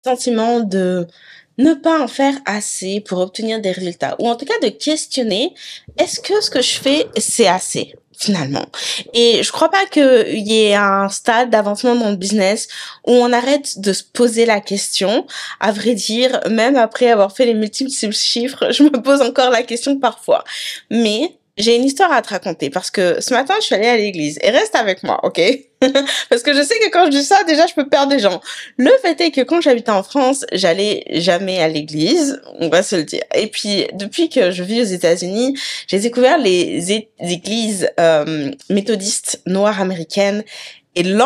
sentiment de ne pas en faire assez pour obtenir des résultats, ou en tout cas de questionner, est-ce que ce que je fais, c'est assez, finalement? Et je crois pas qu'il y ait un stade d'avancement dans le business où on arrête de se poser la question. À vrai dire, même après avoir fait les multiples chiffres, je me pose encore la question parfois. Mais j'ai une histoire à te raconter parce que ce matin, je suis allée à l'église et reste avec moi, ok? Parce que je sais que quand je dis ça, déjà, je peux perdre des gens. Le fait est que quand j'habitais en France, j'allais jamais à l'église, on va se le dire. Et puis, depuis que je vis aux États-Unis, j'ai découvert les églises méthodistes noires américaines. Et rien que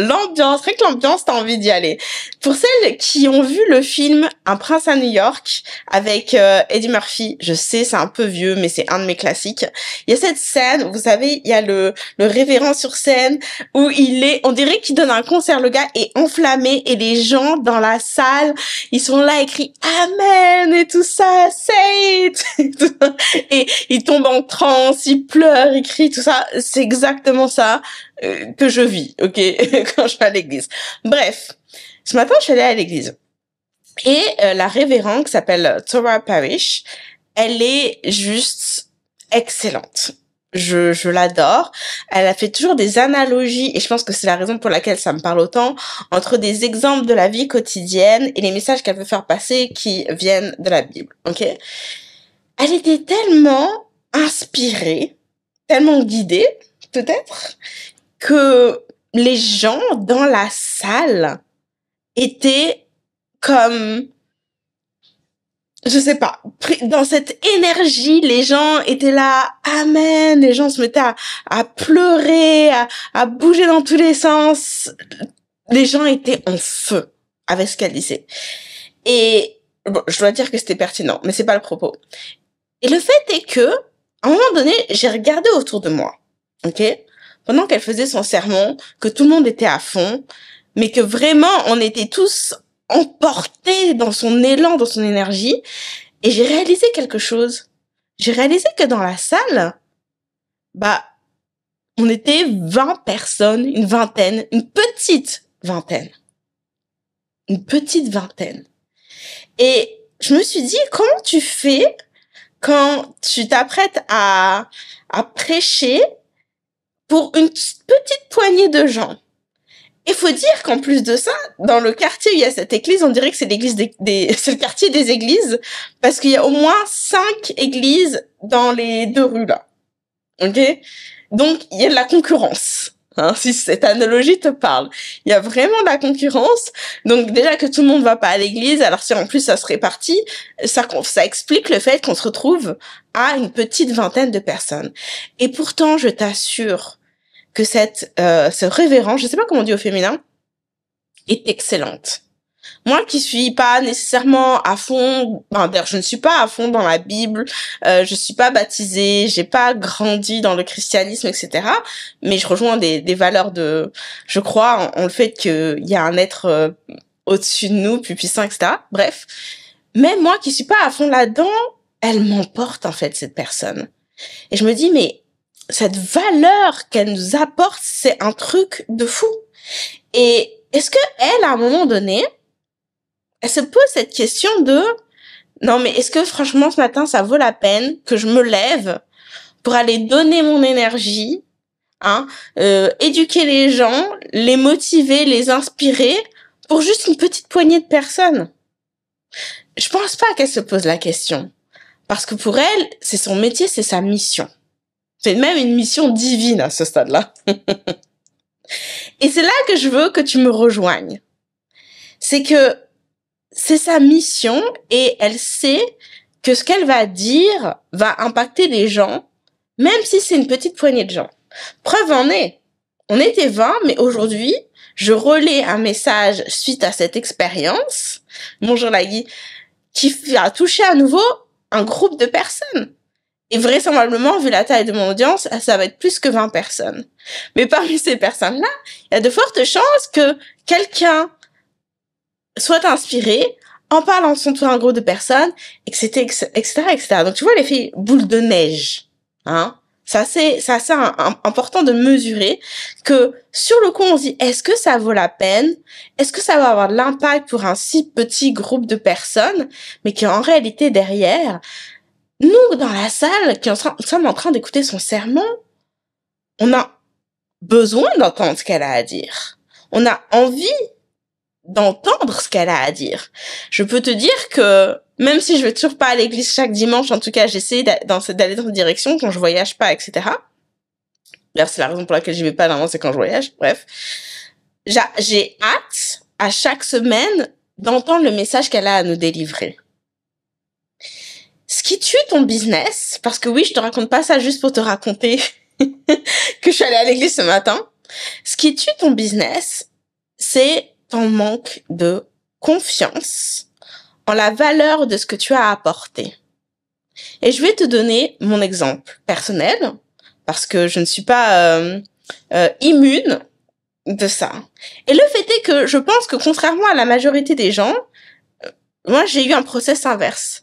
l'ambiance, t'as envie d'y aller. Pour celles qui ont vu le film Un prince à New York avec Eddie Murphy, je sais, c'est un peu vieux, mais c'est un de mes classiques. Il y a cette scène, vous savez, il y a le révérend sur scène où on dirait qu'il donne un concert, le gars est enflammé et les gens dans la salle, ils sont là, écrits Amen et tout ça, say it et ils tombent en transe, ils pleurent, ils crient, tout ça. C'est exactement ça que je vis, ok, quand je vais à l'église. Bref, ce matin, je suis allée à l'église. Et la révérende qui s'appelle Tora Parrish, elle est juste excellente. Je l'adore. Elle a fait toujours des analogies, et je pense que c'est la raison pour laquelle ça me parle autant, entre des exemples de la vie quotidienne et les messages qu'elle veut faire passer qui viennent de la Bible, ok? Elle était tellement inspirée, tellement guidée, peut-être, que les gens dans la salle étaient comme, je sais pas, dans cette énergie, les gens étaient là, amen, les gens se mettaient à pleurer, à bouger dans tous les sens. Les gens étaient en feu avec ce qu'elle disait. Et bon, je dois dire que c'était pertinent, mais c'est pas le propos. Et le fait est que, à un moment donné, j'ai regardé autour de moi, ok? Pendant qu'elle faisait son sermon, que tout le monde était à fond, mais que vraiment, on était tous emportés dans son élan, dans son énergie. Et j'ai réalisé quelque chose. J'ai réalisé que dans la salle, on était 20 personnes, une vingtaine, une petite vingtaine. Une petite vingtaine. Et je me suis dit, comment tu fais quand tu t'apprêtes à prêcher pour une petite poignée de gens? Il faut dire qu'en plus de ça, dans le quartier où il y a cette église, on dirait que c'est l'église c'est le quartier des églises, parce qu'il y a au moins 5 églises dans les 2 rues là. Ok? Donc, il y a de la concurrence. Hein, si cette analogie te parle. Il y a vraiment de la concurrence. Donc, déjà que tout le monde va pas à l'église, alors si en plus ça se répartit, ça explique le fait qu'on se retrouve à une petite vingtaine de personnes. Et pourtant, je t'assure que ce révérend, je sais pas comment on dit au féminin, est excellente. Moi qui suis pas nécessairement à fond, d'ailleurs je ne suis pas à fond dans la Bible, je suis pas baptisée, j'ai pas grandi dans le christianisme, etc. Mais je rejoins des valeurs je crois en le fait qu'il y a un être au-dessus de nous, plus puissant, etc. Bref. Même moi qui suis pas à fond là-dedans, elle m'emporte en fait, cette personne. Et je me dis, mais cette valeur qu'elle nous apporte, c'est un truc de fou. Et est-ce que elle, à un moment donné, elle se pose cette question de, non mais est-ce que franchement ce matin ça vaut la peine que je me lève pour aller donner mon énergie, éduquer les gens, les motiver, les inspirer pour juste une petite poignée de personnes? Je pense pas qu'elle se pose la question. Parce que pour elle, c'est son métier, c'est sa mission. C'est même une mission divine à ce stade-là. Et c'est là que je veux que tu me rejoignes. C'est que c'est sa mission et elle sait que ce qu'elle va dire va impacter les gens, même si c'est une petite poignée de gens. Preuve en est, on était 20, mais aujourd'hui, je relais un message suite à cette expérience, bonjour Lagui, qui a touché à nouveau un groupe de personnes. Et vraisemblablement, vu la taille de mon audience, ça va être plus que 20 personnes. Mais parmi ces personnes-là, il y a de fortes chances que quelqu'un soit inspiré, en parlant de son tour un groupe de personnes, etc., etc., etc. Donc, tu vois l'effet boule de neige, hein? C'est assez important de mesurer que sur le coup, on se dit, est-ce que ça vaut la peine? Est-ce que ça va avoir de l'impact pour un si petit groupe de personnes? Mais qu'en réalité, derrière, nous, dans la salle, qui sommes en train d'écouter son sermon, on a besoin d'entendre ce qu'elle a à dire. On a envie d'entendre ce qu'elle a à dire. Je peux te dire que même si je vais toujours pas à l'église chaque dimanche, en tout cas, j'essaie d'aller dans cette direction quand je voyage pas, etc. D'ailleurs, c'est la raison pour laquelle j'y vais pas, normalement, c'est quand je voyage. Bref. J'ai hâte, à chaque semaine, d'entendre le message qu'elle a à nous délivrer. Ce qui tue ton business, parce que oui, je te raconte pas ça juste pour te raconter que je suis allée à l'église ce matin. Ce qui tue ton business, c'est ton manque de confiance en la valeur de ce que tu as apporté. Et je vais te donner mon exemple personnel, parce que je ne suis pas immune de ça. Et le fait est que je pense que contrairement à la majorité des gens, moi j'ai eu un process inverse.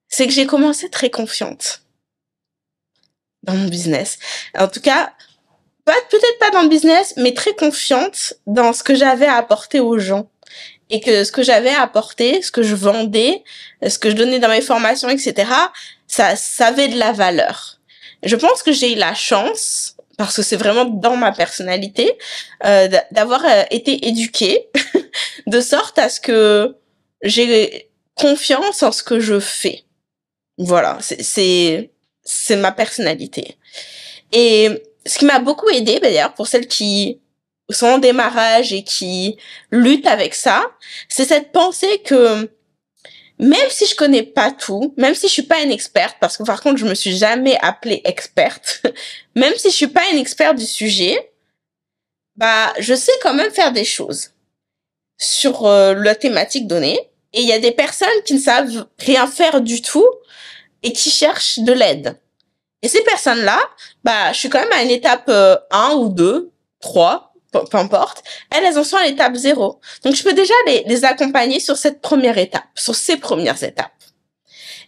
C'est que j'ai commencé très confiante dans mon business. En tout cas, peut-être pas dans le business, mais très confiante dans ce que j'avais à apporter aux gens. Et que ce que j'avais à apporter, ce que je vendais, ce que je donnais dans mes formations, etc., ça avait de la valeur. Je pense que j'ai eu la chance, parce que c'est vraiment dans ma personnalité, d'avoir été éduquée de sorte à ce que j'ai confiance en ce que je fais. Voilà, c'est ma personnalité. Et ce qui m'a beaucoup aidée, d'ailleurs, pour celles qui sont en démarrage et qui luttent avec ça, c'est cette pensée que même si je connais pas tout, même si je suis pas une experte, parce que par contre, je me suis jamais appelée experte, même si je suis pas une experte du sujet, bah, je sais quand même faire des choses sur la thématique donnée. Et il y a des personnes qui ne savent rien faire du tout et qui cherchent de l'aide. Et ces personnes-là, bah, je suis quand même à une étape 1 ou 2, 3, peu importe. Elles en sont à l'étape 0. Donc, je peux déjà les accompagner sur cette première étape, sur ces premières étapes.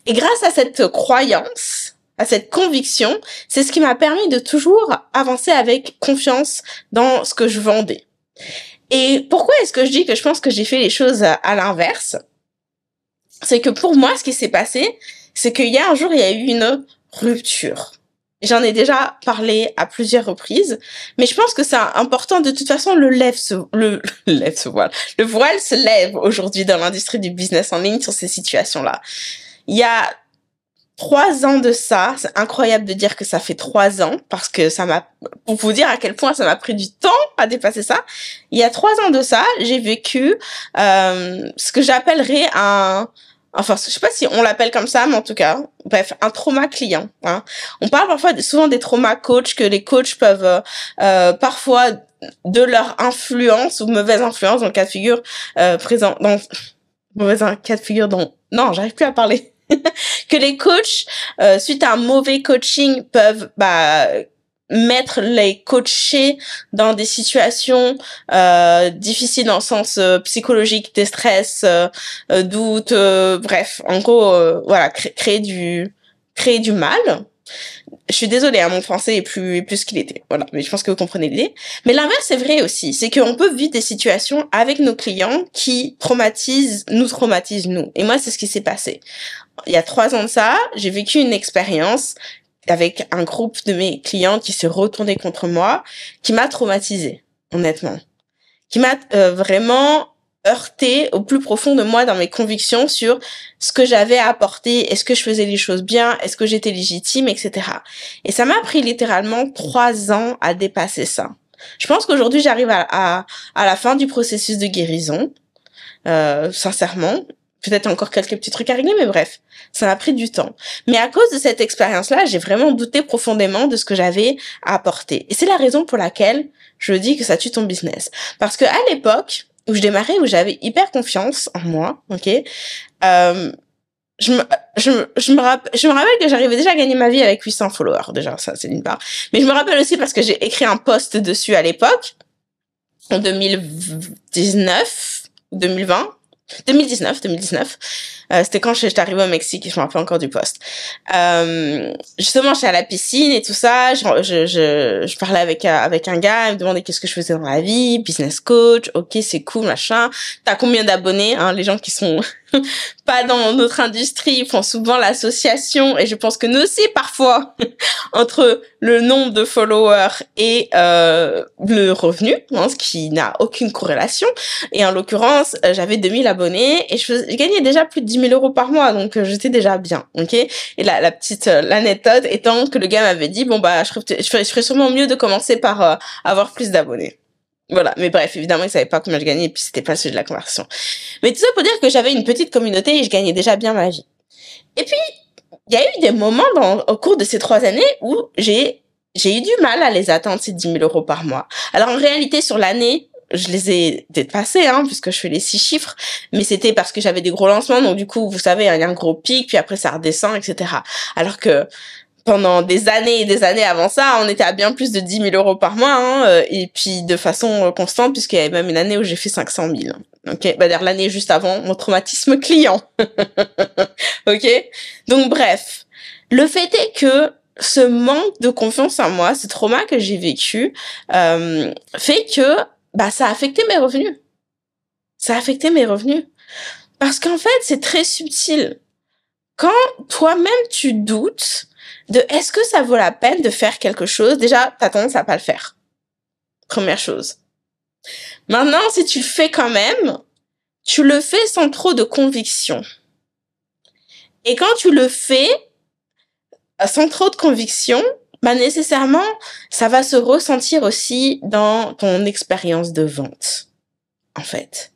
Et grâce à cette croyance, à cette conviction, c'est ce qui m'a permis de toujours avancer avec confiance dans ce que je vendais. Et pourquoi est-ce que je dis que je pense que j'ai fait les choses à l'inverse? C'est que pour moi, ce qui s'est passé, c'est qu'il y a un jour, il y a eu une rupture. J'en ai déjà parlé à plusieurs reprises, mais je pense que c'est important. De toute façon, le voile se lève aujourd'hui dans l'industrie du business en ligne sur ces situations-là. Il y a 3 ans de ça, c'est incroyable de dire que ça fait 3 ans, parce que pour vous dire à quel point ça m'a pris du temps à dépasser ça. Il y a 3 ans de ça, j'ai vécu ce que j'appellerais enfin, je sais pas si on l'appelle comme ça, mais en tout cas, bref, un trauma client. Hein. On parle souvent des traumas coach, que les coachs peuvent parfois, de leur influence ou mauvaise influence, dans le cas de figure non, j'arrive plus à parler. Que les coachs, suite à un mauvais coaching, peuvent mettre les coachés dans des situations difficiles dans le sens psychologique, des stress, doutes, bref, en gros, voilà, créer du mal. Je suis désolée, hein, mon français est plus ce qu'il était. Voilà, mais je pense que vous comprenez l'idée. Mais l'inverse est vrai aussi, c'est qu'on peut vivre des situations avec nos clients qui nous traumatisent nous. Et moi, c'est ce qui s'est passé. Il y a 3 ans de ça, j'ai vécu une expérience avec un groupe de mes clients qui se retournaient contre moi, qui m'a traumatisée, honnêtement. Qui m'a vraiment heurté au plus profond de moi dans mes convictions sur ce que j'avais à apporter, est-ce que je faisais les choses bien, est-ce que j'étais légitime, etc. Et ça m'a pris littéralement 3 ans à dépasser ça. Je pense qu'aujourd'hui, j'arrive à la fin du processus de guérison, sincèrement. Peut-être encore quelques petits trucs à régler, mais bref, ça m'a pris du temps. Mais à cause de cette expérience-là, j'ai vraiment douté profondément de ce que j'avais à apporter. Et c'est la raison pour laquelle je dis que ça tue ton business. Parce que à l'époque où je démarrais, où j'avais hyper confiance en moi, ok, je me rappelle que j'arrivais déjà à gagner ma vie avec 800 followers, déjà, ça, c'est d'une part. Mais je me rappelle aussi parce que j'ai écrit un post dessus à l'époque, en 2019, 2020, 2019. C'était quand j'étais arrivée au Mexique et je me rappelle encore du poste. Justement, j'étais à la piscine et tout ça. Je parlais avec un gars, il me demandait qu'est-ce que je faisais dans la vie, business coach. Ok, c'est cool, machin. T'as combien d'abonnés, hein? Les gens qui sont pas dans notre industrie font souvent l'association, et je pense que nous aussi, parfois, entre le nombre de followers et le revenu, hein, ce qui n'a aucune corrélation. Et en l'occurrence, j'avais 2000 abonnés et je gagnais déjà plus de 10 000 euros par mois, donc j'étais déjà bien, ok. Et la petite l'anecdote étant que le gars m'avait dit, bon bah je ferais sûrement mieux de commencer par avoir plus d'abonnés. Voilà, mais bref, évidemment, il savait pas combien je gagnais et puis c'était pas le sujet de la conversation. Mais tout ça pour dire que j'avais une petite communauté et je gagnais déjà bien ma vie. Et puis, il y a eu des moments au cours de ces 3 années où j'ai eu du mal à les atteindre, ces 10 000 euros par mois. Alors, en réalité, sur l'année, je les ai dépassés, hein, puisque je fais les 6 chiffres, mais c'était parce que j'avais des gros lancements, donc du coup, vous savez, il y a un gros pic, puis après, ça redescend, etc. Alors que, pendant des années et des années avant ça, on était à bien plus de 10 000 euros par mois, hein, et puis de façon constante, puisqu'il y avait même une année où j'ai fait 500 000. Ok, bah d'ailleurs l'année juste avant, mon traumatisme client. Ok, donc bref, le fait est que ce manque de confiance en moi, ce trauma que j'ai vécu, fait que bah ça a affecté mes revenus. Ça a affecté mes revenus. Parce qu'en fait, c'est très subtil. Quand toi-même tu doutes de est-ce que ça vaut la peine de faire quelque chose, déjà, t'as tendance à pas le faire. Première chose. Maintenant, si tu le fais quand même, tu le fais sans trop de conviction. Et quand tu le fais sans trop de conviction, bah nécessairement, ça va se ressentir aussi dans ton expérience de vente, en fait.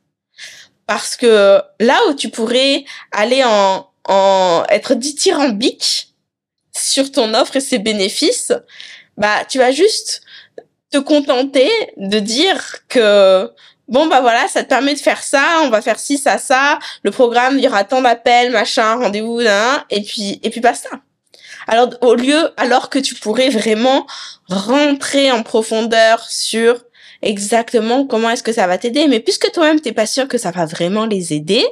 Parce que là où tu pourrais aller être dithyrambique sur ton offre et ses bénéfices, bah tu vas juste te contenter de dire que bon bah voilà, ça te permet de faire ça, on va faire ci, ça, le programme, il y aura tant d'appels, machin, rendez-vous, et puis basta. Alors que tu pourrais vraiment rentrer en profondeur sur exactement comment est-ce que ça va t'aider. Mais puisque toi-même t'es pas sûr que ça va vraiment les aider,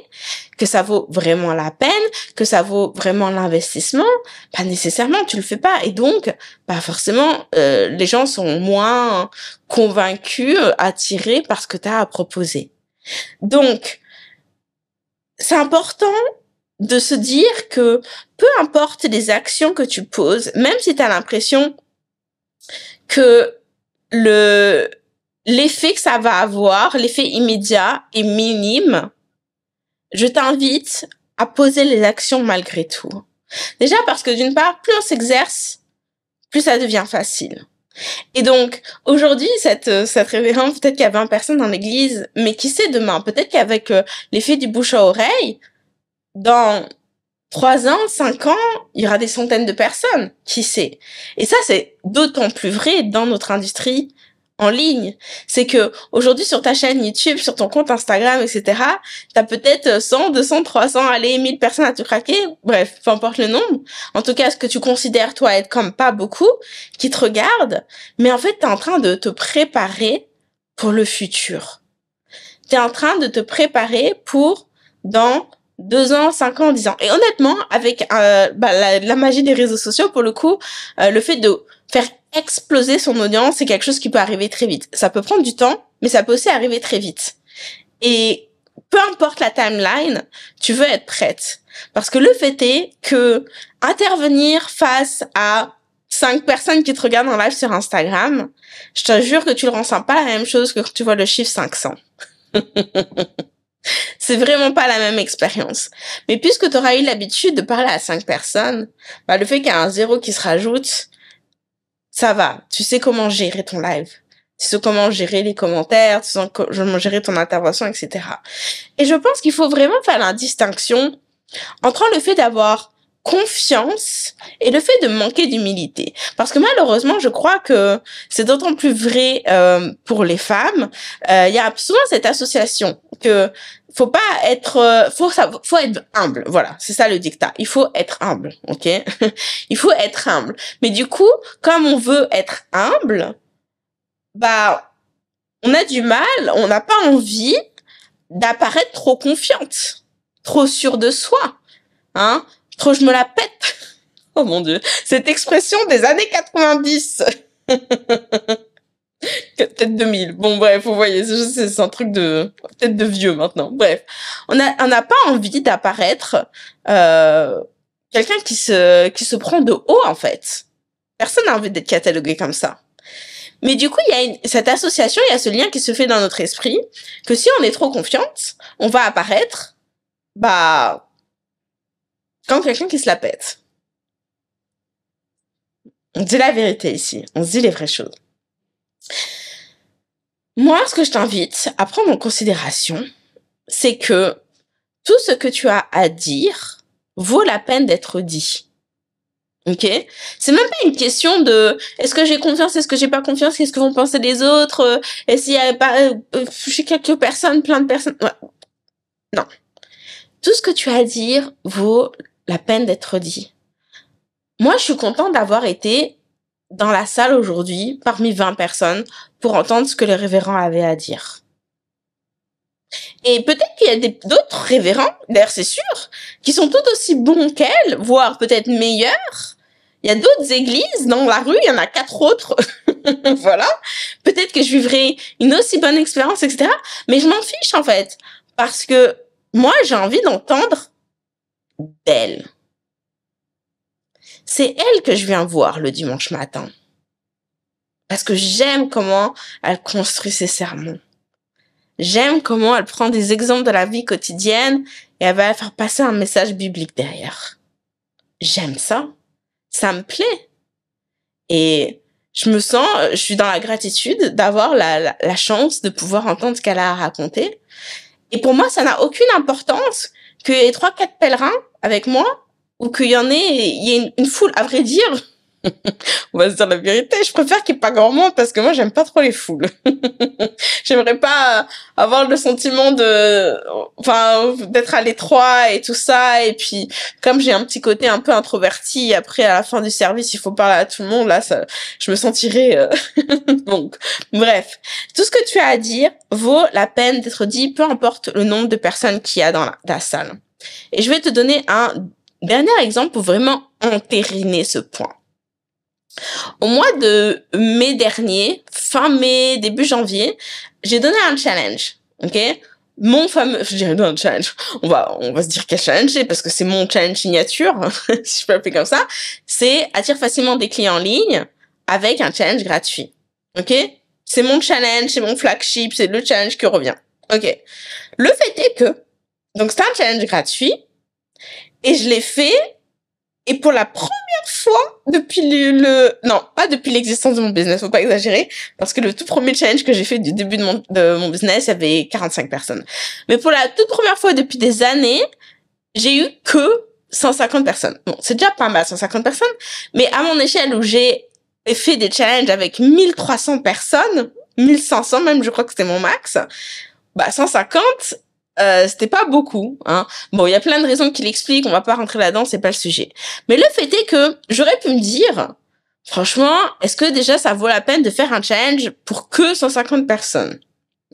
que ça vaut vraiment la peine, que ça vaut vraiment l'investissement, pas nécessairement tu le fais pas. Et donc, bah forcément, les gens sont moins convaincus, attirés par ce que t'as à proposer. Donc, c'est important de se dire que peu importe les actions que tu poses, même si tu as l'impression que l'effet que ça va avoir, l'effet immédiat est minime, je t'invite à poser les actions malgré tout. Déjà parce que d'une part, plus on s'exerce, plus ça devient facile. Et donc, aujourd'hui, cette révérende, peut-être qu'il y a 20 personnes dans l'église, mais qui sait demain, peut-être qu'avec l'effet du bouche à oreille, dans 3 ans, 5 ans, il y aura des centaines de personnes, qui sait. Et ça, c'est d'autant plus vrai dans notre industrie en ligne. C'est que aujourd'hui, sur ta chaîne YouTube, sur ton compte Instagram, etc., t'as peut-être 100, 200, 300, allez, 1000 personnes à te craquer. Bref, peu importe le nombre. En tout cas, ce que tu considères, toi, être comme pas beaucoup, qui te regardent. Mais en fait, t'es en train de te préparer pour le futur. T'es en train de te préparer pour dans 2 ans, 5 ans, 10 ans. Et honnêtement, avec la magie des réseaux sociaux, pour le coup, le fait de faire exploser son audience, c'est quelque chose qui peut arriver très vite. Ça peut prendre du temps, mais ça peut aussi arriver très vite. Et peu importe la timeline, tu veux être prête. Parce que le fait est que intervenir face à 5 personnes qui te regardent en live sur Instagram, je te jure que tu le ressens pas la même chose que quand tu vois le chiffre 500. C'est vraiment pas la même expérience. Mais puisque tu auras eu l'habitude de parler à 5 personnes, bah, le fait qu'il y a un 0 qui se rajoute, ça va. Tu sais comment gérer ton live. Tu sais comment gérer les commentaires, tu sais comment gérer ton intervention, etc. Et je pense qu'il faut vraiment faire la distinction entre le fait d'avoir confiance et le fait de manquer d'humilité. Parce que malheureusement, je crois que c'est d'autant plus vrai pour les femmes. Il y a souvent cette association que faut pas être, faut être humble. Voilà, c'est ça le dictat. Il faut être humble, ok? Il faut être humble. Mais du coup, comme on veut être humble, bah, on a du mal, on n'a pas envie d'apparaître trop confiante, trop sûre de soi, hein, trop je me la pète. Oh mon Dieu, cette expression des années 90. Peut-être 2000. Bon, bref, vous voyez, c'est un truc peut-être de vieux maintenant. Bref. On n'a pas envie d'apparaître, quelqu'un qui se prend de haut, en fait. Personne n'a envie d'être catalogué comme ça. Mais du coup, il y a cette association, il y a ce lien qui se fait dans notre esprit, que si on est trop confiante, on va apparaître, comme quelqu'un qui se la pète. On dit la vérité ici. On se dit les vraies choses. Moi, ce que je t'invite à prendre en considération, c'est que tout ce que tu as à dire vaut la peine d'être dit. Ok? C'est même pas une question de est-ce que j'ai confiance, est-ce que j'ai pas confiance, qu'est-ce que vont penser les autres, est-ce qu'il y a pas, chez quelques personnes, plein de personnes. Ouais. Non. Tout ce que tu as à dire vaut la peine d'être dit. Moi, je suis contente d'avoir été dans la salle aujourd'hui, parmi 20 personnes, pour entendre ce que les révérends avaient à dire. Et peut-être qu'il y a d'autres révérends, d'ailleurs c'est sûr, qui sont tout aussi bons qu'elle, voire peut-être meilleurs. Il y a d'autres églises dans la rue, il y en a 4 autres. Voilà. Peut-être que je vivrai une aussi bonne expérience, etc. Mais je m'en fiche en fait. Parce que moi, j'ai envie d'entendre d'elle. C'est elle que je viens voir le dimanche matin. Parce que j'aime comment elle construit ses sermons. J'aime comment elle prend des exemples de la vie quotidienne et elle va faire passer un message biblique derrière. J'aime ça. Ça me plaît. Et je suis dans la gratitude d'avoir la chance de pouvoir entendre ce qu'elle a à raconter. Et pour moi, ça n'a aucune importance qu'il y ait 3-4 pèlerins avec moi ou qu'il y ait une foule. À vrai dire, on va se dire la vérité, je préfère qu'il n'y ait pas grand monde parce que moi, j'aime pas trop les foules. J'aimerais pas avoir le sentiment d'être à l'étroit et tout ça. Et puis, comme j'ai un petit côté un peu introverti, après, à la fin du service, il faut parler à tout le monde. Là, je me sentirais, donc, bref. Tout ce que tu as à dire vaut la peine d'être dit, peu importe le nombre de personnes qu'il y a dans la salle. Et je vais te donner un dernier exemple pour vraiment entériner ce point. Au mois de mai dernier, fin mai, début janvier, j'ai donné un challenge, ok? Je dirais un challenge. On va se dire quel challenge c'est parce que c'est mon challenge signature, si je peux l'appeler comme ça. C'est attire facilement des clients en ligne avec un challenge gratuit, ok? C'est mon challenge, c'est mon flagship, c'est le challenge qui revient, ok? Le fait est que, donc c'est un challenge gratuit et je l'ai fait. Et pour la première fois depuis non, pas depuis l'existence de mon business, faut pas exagérer, parce que le tout premier challenge que j'ai fait du début de mon business, il y avait 45 personnes. Mais pour la toute première fois depuis des années, j'ai eu que 150 personnes. Bon, c'est déjà pas mal, 150 personnes, mais à mon échelle où j'ai fait des challenges avec 1300 personnes, 1500 même, je crois que c'était mon max, 150, c'était pas beaucoup, hein. Bon, il y a plein de raisons qui l'expliquent, on va pas rentrer là-dedans, c'est pas le sujet. Mais le fait est que j'aurais pu me dire, franchement, est-ce que déjà ça vaut la peine de faire un challenge pour que 150 personnes,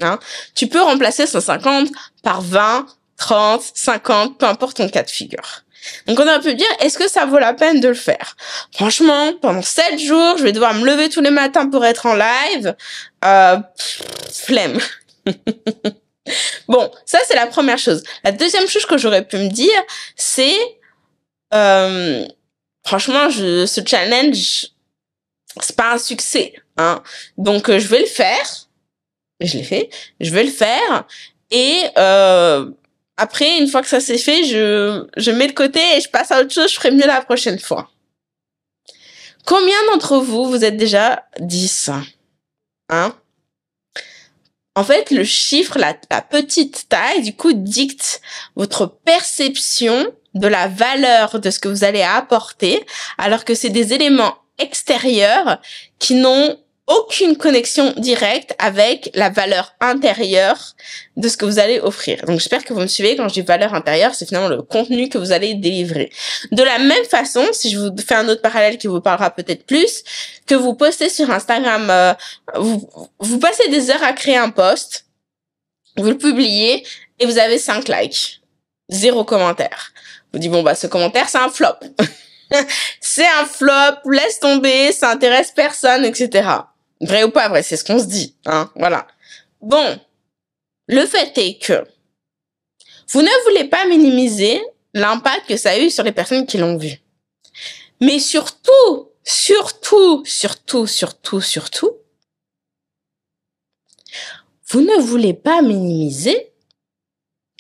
hein? Tu peux remplacer 150 par 20, 30, 50, peu importe ton cas de figure. Donc on aurait pu dire, est-ce que ça vaut la peine de le faire? Franchement, pendant 7 jours, je vais devoir me lever tous les matins pour être en live. Flemme. Bon, ça c'est la première chose. La deuxième chose que j'aurais pu me dire, c'est franchement, ce challenge, c'est pas un succès, hein. Donc je vais le faire. Je l'ai fait. Je vais le faire. Et après, une fois que ça s'est fait, je mets de côté et je passe à autre chose. Je ferai mieux la prochaine fois. Combien d'entre vous êtes déjà 10, hein? En fait, le chiffre, la petite taille, du coup, dicte votre perception de la valeur de ce que vous allez apporter, alors que c'est des éléments extérieurs qui n'ont aucune connexion directe avec la valeur intérieure de ce que vous allez offrir. Donc, j'espère que vous me suivez. Quand je dis valeur intérieure, c'est finalement le contenu que vous allez délivrer. De la même façon, si je vous fais un autre parallèle qui vous parlera peut-être plus, que vous postez sur Instagram, vous passez des heures à créer un post, vous le publiez, et vous avez 5 likes. 0 commentaire. Vous dites, bon, bah, ce commentaire, c'est un flop. C'est un flop, laisse tomber, ça intéresse personne, etc. Vrai ou pas vrai, c'est ce qu'on se dit, hein, voilà. Bon, le fait est que vous ne voulez pas minimiser l'impact que ça a eu sur les personnes qui l'ont vu. Mais surtout, vous ne voulez pas minimiser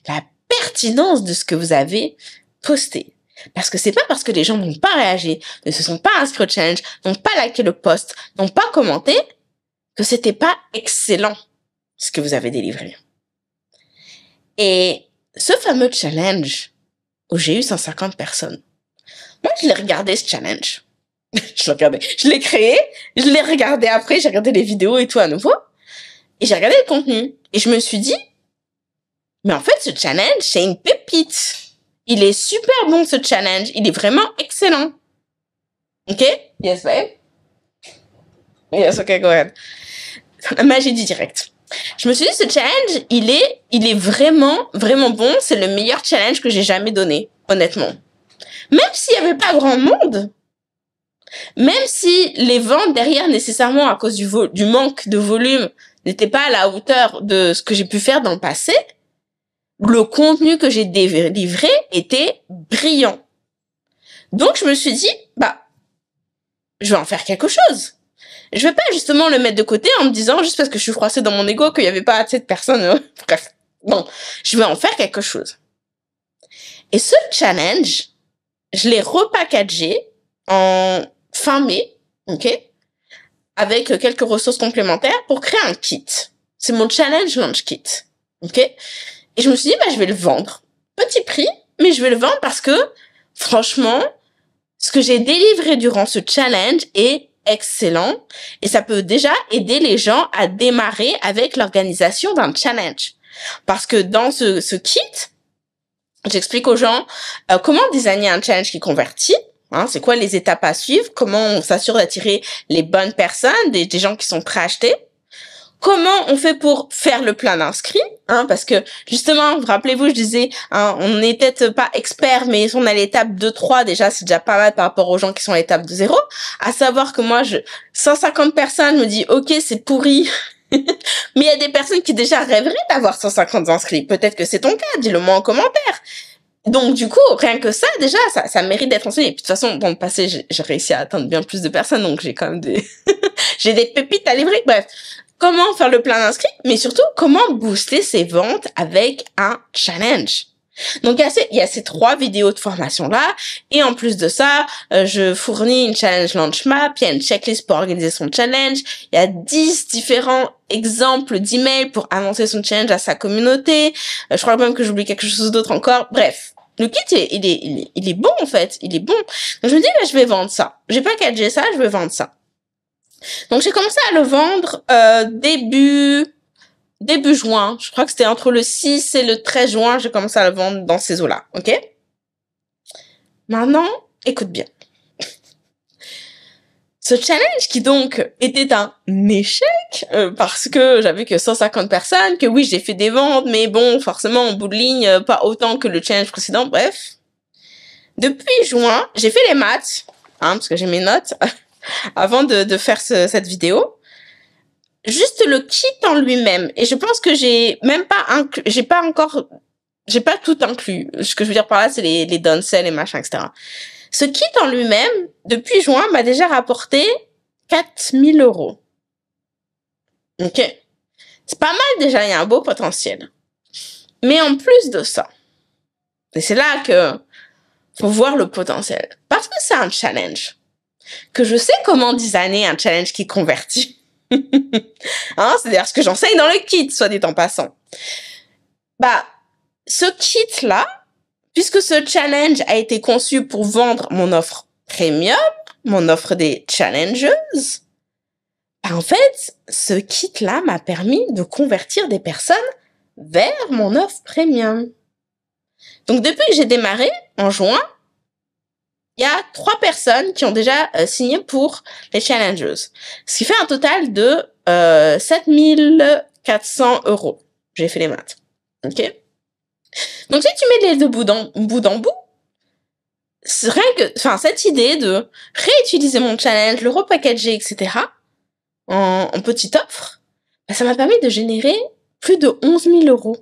la pertinence de ce que vous avez posté. Parce que c'est pas parce que les gens n'ont pas réagi, ne se sont pas inscrits au challenge, n'ont pas liké le post, n'ont pas commenté, que c'était pas excellent ce que vous avez délivré. Et ce fameux challenge où j'ai eu 150 personnes, moi je l'ai regardé ce challenge. Je l'ai créé, je l'ai regardé après, j'ai regardé les vidéos et tout à nouveau, et j'ai regardé le contenu. Et je me suis dit, mais en fait ce challenge c'est une pépite. Il est super bon, ce challenge. Il est vraiment excellent. OK? Yes, babe? Yes, OK, go ahead. La magie du direct. Je me suis dit, ce challenge, il est vraiment, vraiment bon. C'est le meilleur challenge que j'ai jamais donné, honnêtement. Même s'il y avait pas grand monde, même si les ventes derrière, nécessairement, à cause du manque de volume, n'étaient pas à la hauteur de ce que j'ai pu faire dans le passé, le contenu que j'ai délivré était brillant. Donc, je me suis dit, bah, je vais en faire quelque chose. Je vais pas justement le mettre de côté en me disant, juste parce que je suis froissée dans mon ego, qu'il y avait pas assez de personnes. Bref. Non. Je vais en faire quelque chose. Et ce challenge, je l'ai repackagé en fin mai, OK? Avec quelques ressources complémentaires pour créer un kit. C'est mon challenge launch kit. OK? Et je me suis dit, bah, je vais le vendre. Petit prix, mais je vais le vendre parce que, franchement, ce que j'ai délivré durant ce challenge est excellent. Et ça peut déjà aider les gens à démarrer avec l'organisation d'un challenge. Parce que dans ce kit, j'explique aux gens comment designer un challenge qui convertit. Hein, c'est quoi les étapes à suivre? Comment on s'assure d'attirer les bonnes personnes, des gens qui sont prêts à acheter? Comment on fait pour faire le plein d'inscrits, hein, parce que justement, rappelez-vous, je disais, hein, on n'est peut-être pas expert, mais si on a l'étape 2-3, déjà, c'est déjà pas mal par rapport aux gens qui sont à l'étape de 0. À savoir que moi, 150 personnes, je me dis, ok, c'est pourri. Mais il y a des personnes qui déjà rêveraient d'avoir 150 inscrits. Peut-être que c'est ton cas, dis-le moi en commentaire. Donc, du coup, rien que ça, déjà, ça mérite d'être enseigné. Et puis, de toute façon, dans le passé, j'ai réussi à atteindre bien plus de personnes, donc j'ai quand même j'ai des pépites à livrer. Bref. Comment faire le plein d'inscrits, mais surtout, comment booster ses ventes avec un challenge. Donc, il y a ces 3 vidéos de formation-là. Et en plus de ça, je fournis une challenge launch map. Il y a une checklist pour organiser son challenge. Il y a 10 différents exemples d'emails pour annoncer son challenge à sa communauté. Je crois même que j'oublie quelque chose d'autre encore. Bref. Le kit, il est bon, en fait. Il est bon. Donc, je me dis, bah, je vais vendre ça. J'ai packagé ça, je vais vendre ça. Donc, j'ai commencé à le vendre début juin. Je crois que c'était entre le 6 et le 13 juin, j'ai commencé à le vendre dans ces eaux-là, OK? Maintenant, écoute bien. Ce challenge qui donc était un échec, parce que j'avais que 150 personnes, que oui, j'ai fait des ventes, mais bon, forcément, en bout de ligne, pas autant que le challenge précédent, bref. Depuis juin, j'ai fait les maths, hein, parce que j'ai mes notes, avant de faire cette vidéo. Juste le kit en lui-même. Et je pense que j'ai pas tout inclus. Ce que je veux dire par là, c'est les downsell et machin, etc. Ce kit en lui-même, depuis juin, m'a déjà rapporté 4000 €. OK. C'est pas mal déjà, il y a un beau potentiel. Mais en plus de ça, et c'est là que faut voir le potentiel. Parce que c'est un challenge. Que je sais comment designer un challenge qui convertit. Hein, c'est d'ailleurs ce que j'enseigne dans le kit, soit dit en passant. Bah, ce kit-là, puisque ce challenge a été conçu pour vendre mon offre premium, mon offre des challengeuses, bah, en fait, ce kit-là m'a permis de convertir des personnes vers mon offre premium. Donc, depuis que j'ai démarré, en juin, il y a 3 personnes qui ont déjà signé pour les challengeuses. Ce qui fait un total de 7400 €. J'ai fait les maths. OK? Donc, si tu mets les deux bout en bout, c'est rien que, enfin, cette idée de réutiliser mon challenge, le repackager, etc., en petite offre, bah, ça m'a permis de générer plus de 11 000 euros.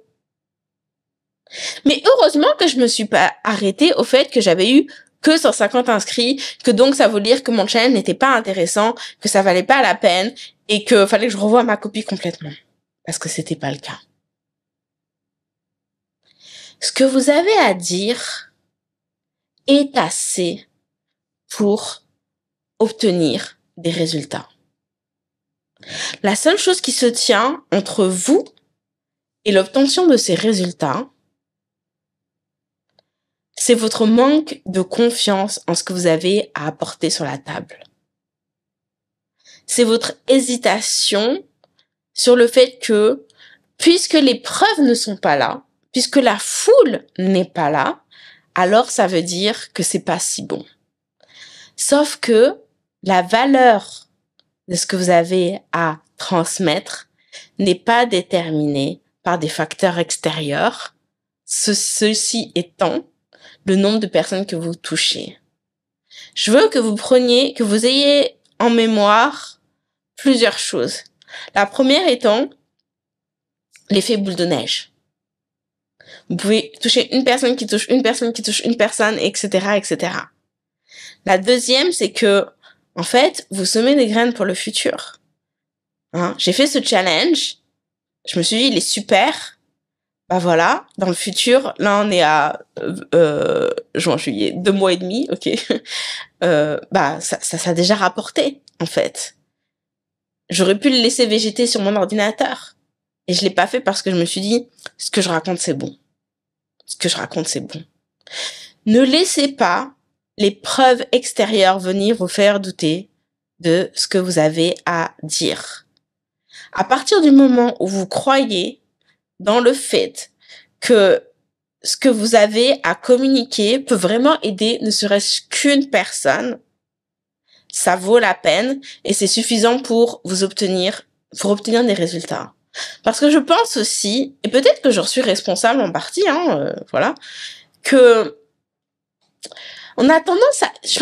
Mais heureusement que je me suis pas arrêtée au fait que j'avais eu que 150 inscrits, que donc ça veut dire que mon channel n'était pas intéressant, que ça valait pas la peine, et que fallait que je revoie ma copie complètement. Parce que c'était pas le cas. Ce que vous avez à dire est assez pour obtenir des résultats. La seule chose qui se tient entre vous et l'obtention de ces résultats, c'est votre manque de confiance en ce que vous avez à apporter sur la table. C'est votre hésitation sur le fait que, puisque les preuves ne sont pas là, puisque la foule n'est pas là, alors ça veut dire que c'est pas si bon. Sauf que la valeur de ce que vous avez à transmettre n'est pas déterminée par des facteurs extérieurs, ceci étant le nombre de personnes que vous touchez. Je veux que vous ayez en mémoire plusieurs choses. La première étant l'effet boule de neige. Vous pouvez toucher une personne qui touche une personne qui touche une personne, etc., etc. La deuxième, c'est que, en fait, vous semez des graines pour le futur. Hein? J'ai fait ce challenge. Je me suis dit, il est super. Bah voilà, dans le futur, là, on est à juin, juillet, 2 mois et demi, ok. Bah, ça a déjà rapporté, en fait. J'aurais pu le laisser végéter sur mon ordinateur. Et je l'ai pas fait parce que je me suis dit, ce que je raconte, c'est bon. Ce que je raconte, c'est bon. Ne laissez pas les preuves extérieures venir vous faire douter de ce que vous avez à dire. À partir du moment où vous croyez dans le fait que ce que vous avez à communiquer peut vraiment aider ne serait-ce qu'une personne, ça vaut la peine et c'est suffisant pour obtenir des résultats. Parce que je pense aussi, et peut-être que j'en suis responsable en partie, voilà, que on a tendance à, je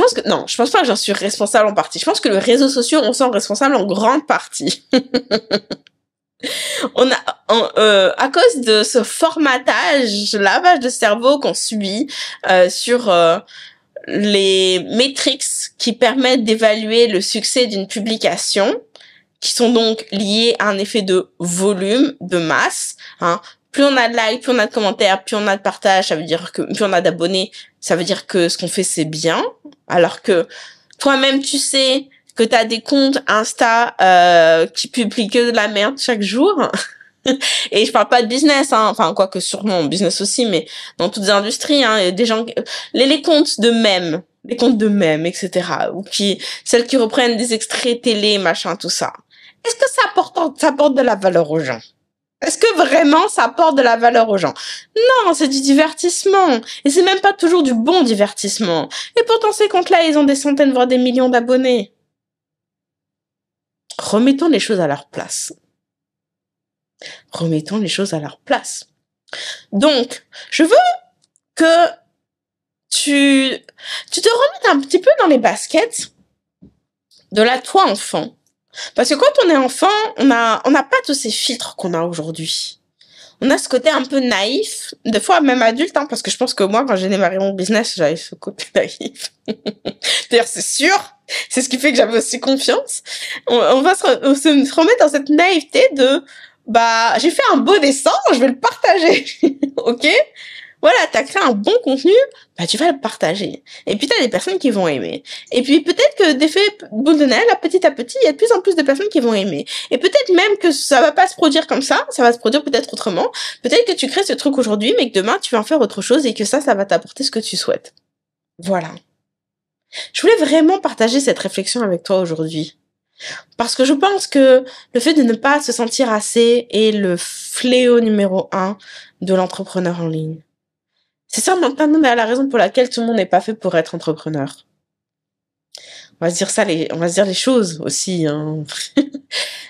pense pas que j'en suis responsable en partie. Je pense que les réseaux sociaux en sont responsables en grande partie. À cause de ce formatage, lavage de cerveau qu'on subit sur les métriques qui permettent d'évaluer le succès d'une publication, qui sont donc liés à un effet de volume, de masse, hein. Plus on a de likes, plus on a de commentaires, plus on a de partages, ça veut dire que, plus on a d'abonnés, ça veut dire que ce qu'on fait, c'est bien. Alors que toi-même, tu sais que t'as des comptes Insta, qui publient que de la merde chaque jour. Et je parle pas de business, hein. Enfin, quoique sûrement, business aussi, mais dans toutes les industries, hein. Il y a des gens, les comptes de mèmes, etc. Ou celles qui reprennent des extraits télé, machin, tout ça. Est-ce que ça apporte de la valeur aux gens? Est-ce que vraiment ça apporte de la valeur aux gens? Non, c'est du divertissement. Et c'est même pas toujours du bon divertissement. Et pourtant, ces comptes-là, ils ont des centaines, voire des millions d'abonnés. Remettons les choses à leur place. Remettons les choses à leur place. Donc, je veux que tu te remettes un petit peu dans les baskets de la toi enfant. Parce que quand on est enfant, on n'a pas tous ces filtres qu'on a aujourd'hui. On a ce côté un peu naïf, des fois même adulte, hein, parce que je pense que moi, quand j'ai démarré mon business, j'avais ce côté naïf. D'ailleurs, c'est sûr, c'est ce qui fait que j'avais aussi confiance. On va se remettre dans cette naïveté de, bah, j'ai fait un beau dessin, je vais le partager. Ok? Voilà, t'as créé un bon contenu, bah tu vas le partager. Et puis t'as des personnes qui vont aimer. Et puis peut-être que d'effet boule de neige, petit à petit, il y a de plus en plus de personnes qui vont aimer. Et peut-être même que ça va pas se produire comme ça va se produire peut-être autrement. Peut-être que tu crées ce truc aujourd'hui, mais que demain tu vas en faire autre chose et que ça va t'apporter ce que tu souhaites. Voilà. Je voulais vraiment partager cette réflexion avec toi aujourd'hui. Parce que je pense que le fait de ne pas se sentir assez est le fléau numéro 1 de l'entrepreneur en ligne. C'est ça maintenant la raison pour laquelle tout le monde n'est pas fait pour être entrepreneur. On va se dire les choses aussi, hein.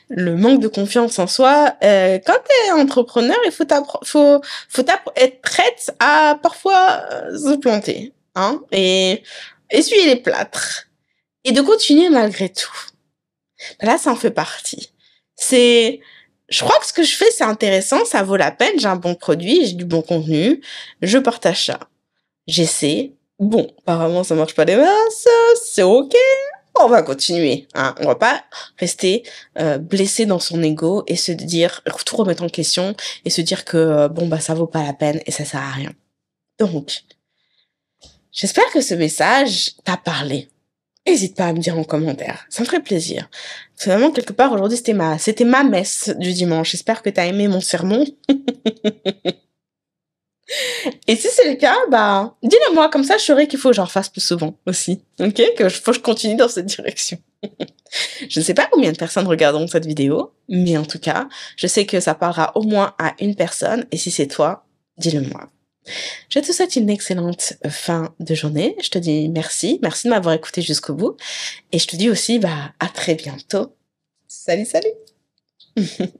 Le manque de confiance en soi, quand t'es entrepreneur, il faut être prête à parfois se planter, hein, et essuyer les plâtres et de continuer malgré tout. Là, ça en fait partie. Je crois que ce que je fais, c'est intéressant, ça vaut la peine, j'ai un bon produit, j'ai du bon contenu, je partage ça. J'essaie. Bon, apparemment, ça marche pas des masses, c'est ok. On va continuer, hein. On va pas rester blessé dans son ego et se dire, tout remettre en question et se dire que bon bah ça vaut pas la peine et ça sert à rien. Donc, j'espère que ce message t'a parlé. N'hésite pas à me dire en commentaire, ça me ferait plaisir. Finalement, quelque part, aujourd'hui, c'était ma messe du dimanche. J'espère que t'as aimé mon sermon. Et si c'est le cas, bah, dis-le moi, comme ça, je saurai qu'il faut que j'en fasse plus souvent aussi. Ok? Faut que je continue dans cette direction. Je ne sais pas combien de personnes regarderont cette vidéo, mais en tout cas, je sais que ça parlera au moins à une personne, et si c'est toi, dis-le moi. Je te souhaite une excellente fin de journée. Je te dis merci de m'avoir écouté jusqu'au bout, et je te dis aussi, bah, à très bientôt. Salut, salut!